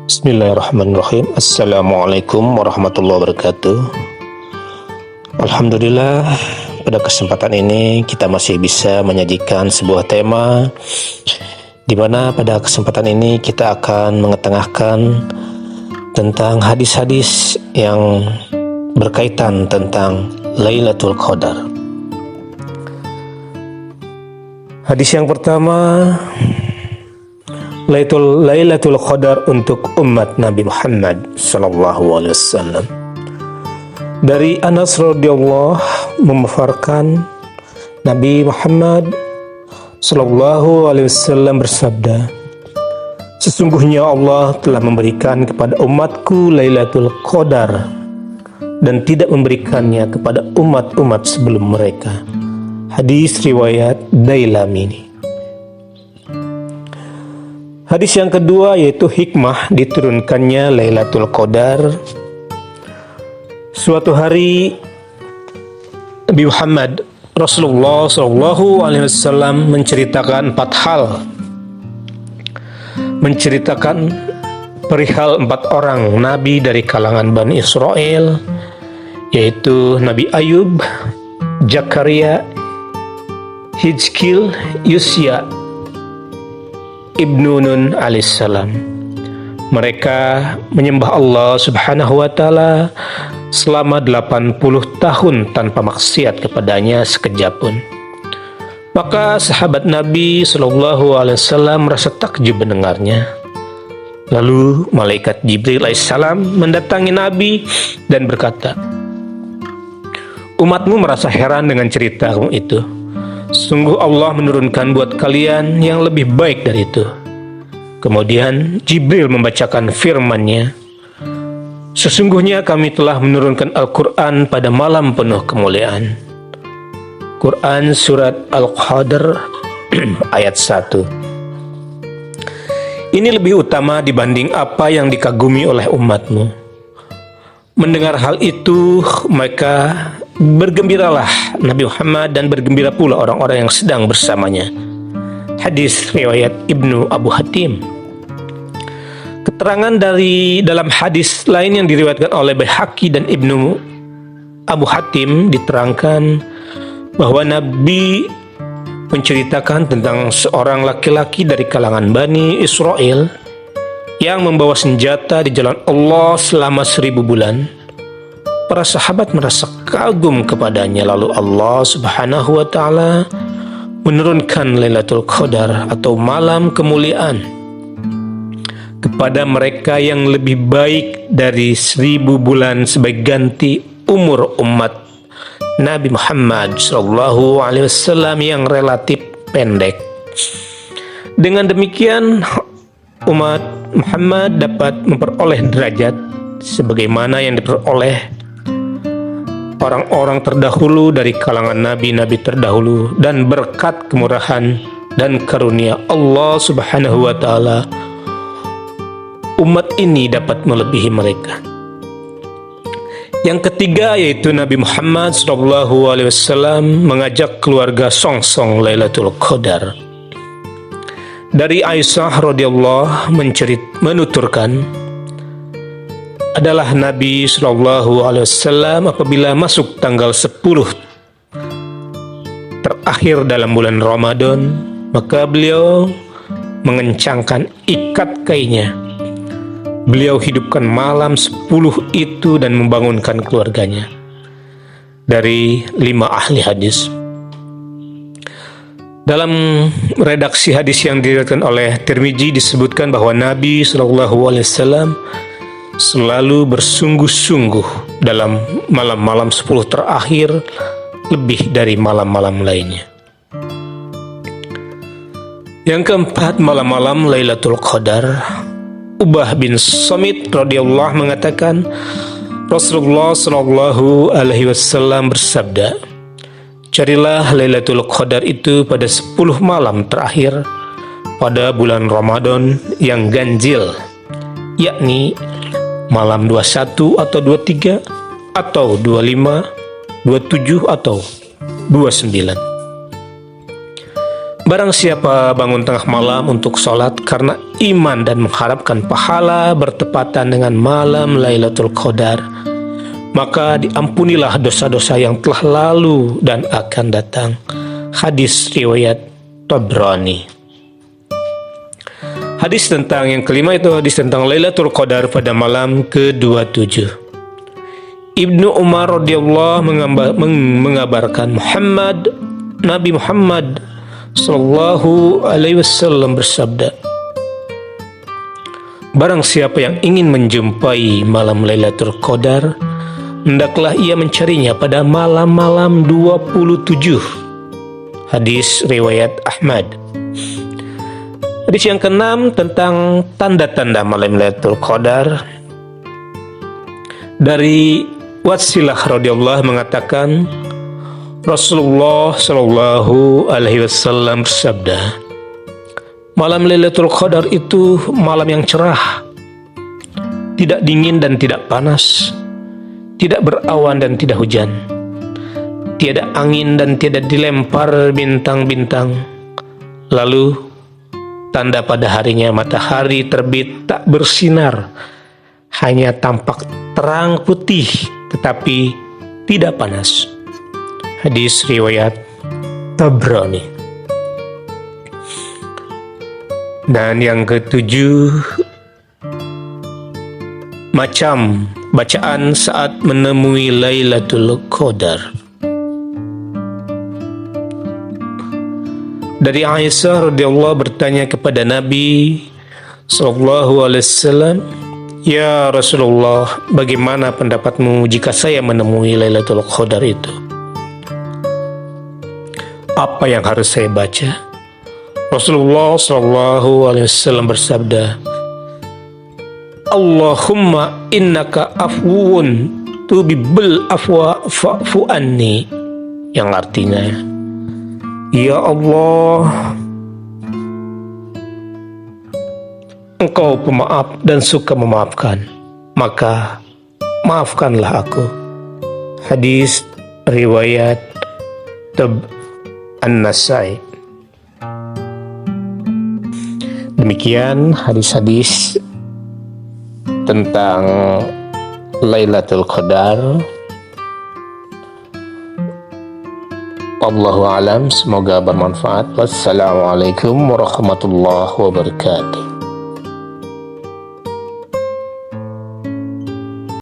Bismillahirrahmanirrahim. Assalamualaikum warahmatullahi wabarakatuh. Alhamdulillah, pada kesempatan ini kita masih bisa menyajikan sebuah tema di mana pada kesempatan ini kita akan mengetengahkan tentang hadis-hadis yang berkaitan tentang Lailatul Qadar. Hadis yang pertama, Lailatul Qadar untuk umat Nabi Muhammad sallallahu alaihi wasallam. Dari Anas radhiyallahu memaparkan Nabi Muhammad sallallahu alaihi wasallam bersabda, "Sesungguhnya Allah telah memberikan kepada umatku Lailatul Qadar dan tidak memberikannya kepada umat-umat sebelum mereka." Hadis riwayat Dailami. Hadis yang kedua yaitu hikmah diturunkannya Lailatul Qadar. Suatu hari Nabi Muhammad Rasulullah SAW menceritakan 4 hal. Menceritakan perihal 4 orang nabi dari kalangan Bani Israel, yaitu Nabi Ayub, Zakaria, Hizkil, Yusya, Ibnu Nun alaihissalam. Mereka menyembah Allah subhanahu wa ta'ala selama 80 tahun tanpa maksiat kepadanya sekejap pun. Maka sahabat Nabi SAW merasa takjub mendengarnya. Lalu malaikat Jibril alaihissalam mendatangi Nabi dan berkata, "Umatmu merasa heran dengan ceritamu itu. Sungguh Allah menurunkan buat kalian yang lebih baik dari itu." Kemudian Jibril membacakan firman-Nya, "Sesungguhnya kami telah menurunkan Al-Quran pada malam penuh kemuliaan." Quran Surat Al-Qadr ayat 1. Ini lebih utama dibanding apa yang dikagumi oleh umatmu. Mendengar hal itu, maka bergembiralah Nabi Muhammad dan bergembira pula orang-orang yang sedang bersamanya. Hadis riwayat Ibnu Abu Hatim. Keterangan dari dalam hadis lain yang diriwayatkan oleh Baihaqi dan Ibnu Abu Hatim diterangkan bahwa Nabi menceritakan tentang seorang laki-laki dari kalangan Bani Israel yang membawa senjata di jalan Allah selama 1000 bulan. Para sahabat merasa kagum kepadanya, lalu Allah subhanahu wa ta'ala menurunkan Lailatul Qadar atau malam kemuliaan kepada mereka yang lebih baik dari 1000 bulan sebagai ganti umur umat Nabi Muhammad SAW yang relatif pendek. Dengan demikian, umat Muhammad dapat memperoleh derajat sebagaimana yang diperoleh orang-orang terdahulu dari kalangan nabi-nabi terdahulu, dan berkat kemurahan dan karunia Allah subhanahu wa ta'ala, umat ini dapat melebihi mereka. Yang ketiga yaitu Nabi Muhammad SAW mengajak keluarga songsong Lailatul Qadar. Dari Aisyah radhiyallahu menuturkan, adalah Nabi SAW apabila masuk tanggal 10 terakhir dalam bulan Ramadan, maka beliau mengencangkan ikat kainnya. Beliau hidupkan malam 10 itu dan membangunkan keluarganya. Dari 5 ahli hadis. Dalam redaksi hadis yang diriwayatkan oleh Tirmizi disebutkan bahwa Nabi SAW selalu bersungguh-sungguh dalam malam-malam 10 terakhir lebih dari malam-malam lainnya. Yang keempat, malam-malam Lailatul Qadar. Ubah bin Samit radhiyallahu mengatakan, Rasulullah sallallahu alaihi wasallam bersabda, "Carilah Lailatul Qadar itu pada 10 malam terakhir pada bulan Ramadan yang ganjil, yakni malam 21 atau 23 atau 25, 27 atau 29. Barang siapa bangun tengah malam untuk sholat karena iman dan mengharapkan pahala bertepatan dengan malam Lailatul Qadar, maka diampunilah dosa-dosa yang telah lalu dan akan datang. Hadis riwayat Tabrani. Hadis tentang yang kelima itu hadis tentang Lailatul Qadar pada malam ke-27. Ibnu Umar radhiyallahu mengabarkan Nabi Muhammad sallallahu alaihi wasallam bersabda, barang siapa yang ingin menjumpai malam Lailatul Qadar, hendaklah ia mencarinya pada malam-malam 27. Hadis riwayat Ahmad. Hadis yang keenam tentang tanda-tanda malam Lailatul Qadar. Dari Watsilah radhiyallahu mengatakan, Rasulullah Shallallahu Alaihi Wasallam bersabda, malam Lailatul Qadar itu malam yang cerah, tidak dingin dan tidak panas, tidak berawan dan tidak hujan, tiada angin dan tidak dilempar bintang-bintang. Lalu tanda pada harinya matahari terbit tak bersinar, hanya tampak terang putih tetapi tidak panas. Hadis riwayat Tabrani. Dan yang ketujuh, macam bacaan saat menemui Lailatul Qadar. Dari Aisyah radhiyallahu bertanya kepada Nabi sallallahu alaihi wasallam, ya Rasulullah, bagaimana pendapatmu jika saya menemui Lailatul Qadar itu? Apa yang harus saya baca? Rasulullah sallallahu alaihi wasallam bersabda, Allahumma innaka afwun tuhibbul afwa fa'fu anni, yang artinya, ya Allah, Engkau pemaaf dan suka memaafkan, maka maafkanlah aku. Hadis riwayat An-Nasai. Demikian hadis-hadis tentang Lailatul Qadar. Wallahu alam, semoga bermanfaat. Wassalamualaikum warahmatullahi wabarakatuh.